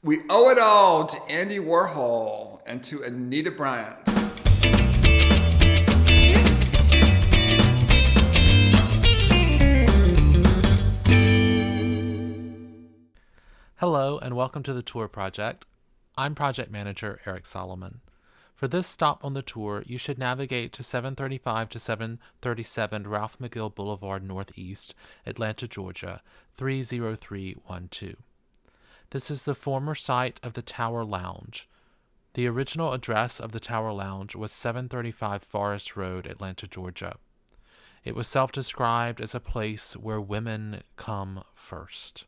We owe it all to Andy Warhol and to Anita Bryant. Hello and welcome to the Tour Project. I'm Project Manager Eric Solomon. For this stop on the tour, you should navigate to 735 to 737 Ralph McGill Boulevard Northeast, Atlanta, Georgia, 30312. This is the former site of the Tower Lounge. The original address of the Tower Lounge was 735 Forest Road, Atlanta, Georgia. It was self-described as a place where women come first.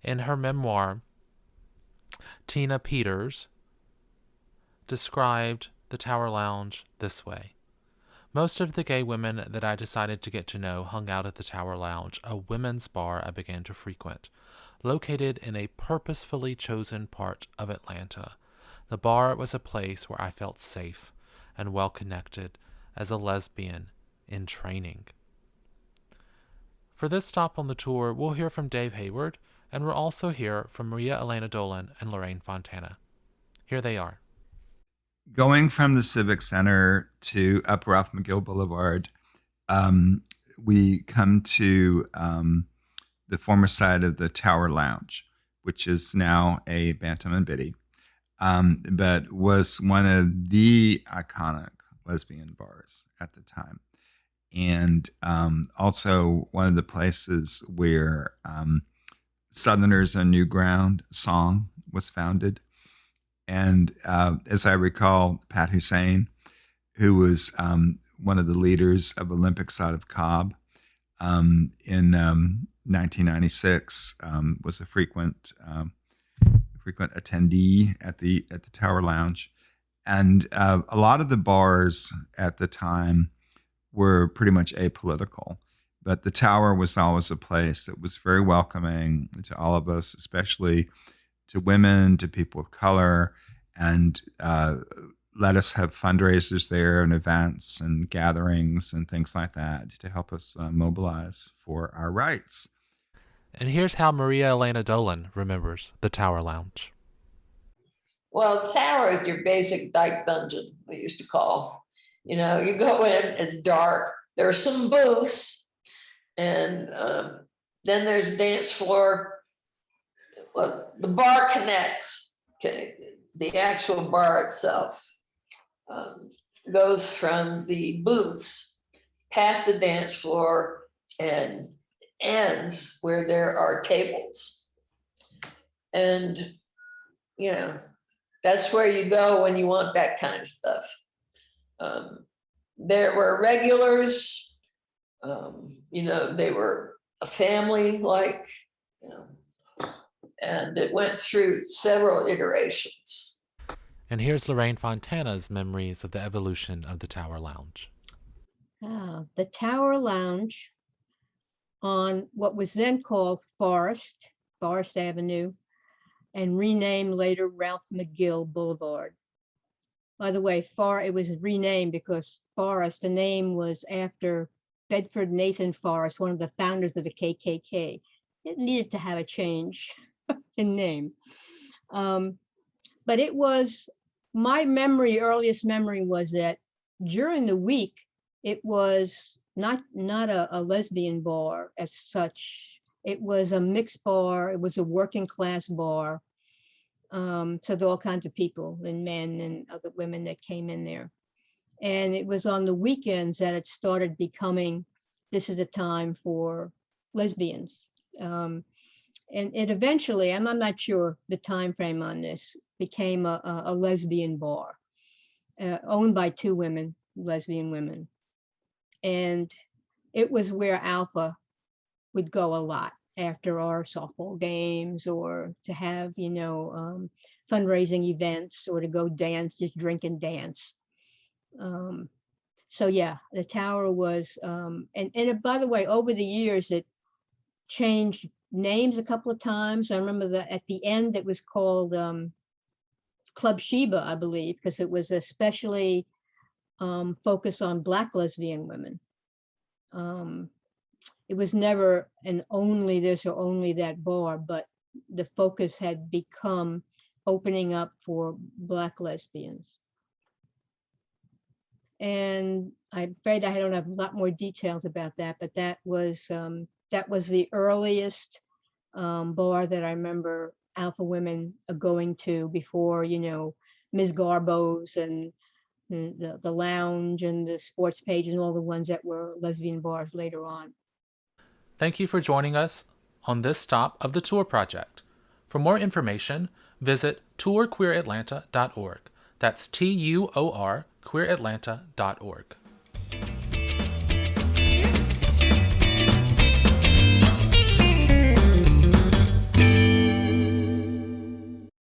In her memoir, Tina Peters described the Tower Lounge this way. Most of the gay women that I decided to get to know hung out at the Tower Lounge, a women's bar I began to frequent. Located in a purposefully chosen part of Atlanta, the bar was a place where I felt safe and well connected as a lesbian in training. For this stop on the tour, we'll hear from Dave Hayward, and we'll also hear from Maria Elena Dolan and Lorraine Fontana. Here they are. Going from the Civic Center to up Ralph McGill Boulevard, we come to the former site of the Tower Lounge, which is now a Bantam and Biddy, but was one of the iconic lesbian bars at the time. And also one of the places where Southerners on New Ground song was founded. And as I recall, Pat Hussein, who was one of the leaders of Olympic Side of Cobb in 1996, was a frequent attendee at the Tower Lounge. And a lot of the bars at the time were pretty much apolitical. But the Tower was always a place that was very welcoming to all of us, especially to women, to people of color, and let us have fundraisers there and events and gatherings and things like that to help us mobilize for our rights. And here's how Maria Elena Dolan remembers the Tower Lounge. Well, Tower is your basic dyke dungeon, we used to call. You know, you go in, it's dark, there are some booths, and then there's a dance floor. Well, the bar connects. Okay, the actual bar itself goes from the booths past the dance floor and ends where there are tables. And, you know, that's where you go when you want that kind of stuff. There were regulars. They were a family, like, and it went through several iterations. And here's Lorraine Fontana's memories of the evolution of the Tower Lounge. The Tower Lounge on what was then called Forest Avenue, and renamed later Ralph McGill Boulevard. By the way, it was renamed because Forest, the name was after Bedford Nathan Forrest, one of the founders of the KKK. It needed to have a change in name. But it was, my earliest memory was that during the week, it was not a lesbian bar as such. It was a mixed bar. It was a working class bar. So there were all kinds of people and men and other women that came in there. And it was on the weekends that it started becoming, this is the time for lesbians. And it eventually, I'm not sure the time frame on this, became a lesbian bar owned by two women, lesbian women. And it was where Alpha would go a lot after our softball games, or to have, fundraising events, or to go dance, just drink and dance. So yeah, the Tower was, and by the way, over the years, it changed names a couple of times. I remember that at the end, it was called Club Sheba, I believe, because it was especially focused on Black lesbian women. It was never an only this or only that bar, but the focus had become opening up for Black lesbians. And I'm afraid I don't have a lot more details about that, but that was the earliest bar that I remember Alpha Women going to before, Ms. Garbo's and the Lounge and the Sports Page and all the ones that were lesbian bars later on. Thank you for joining us on this stop of the Tour Project. For more information, visit tourqueeratlanta.org. That's TUOR queeratlanta.org.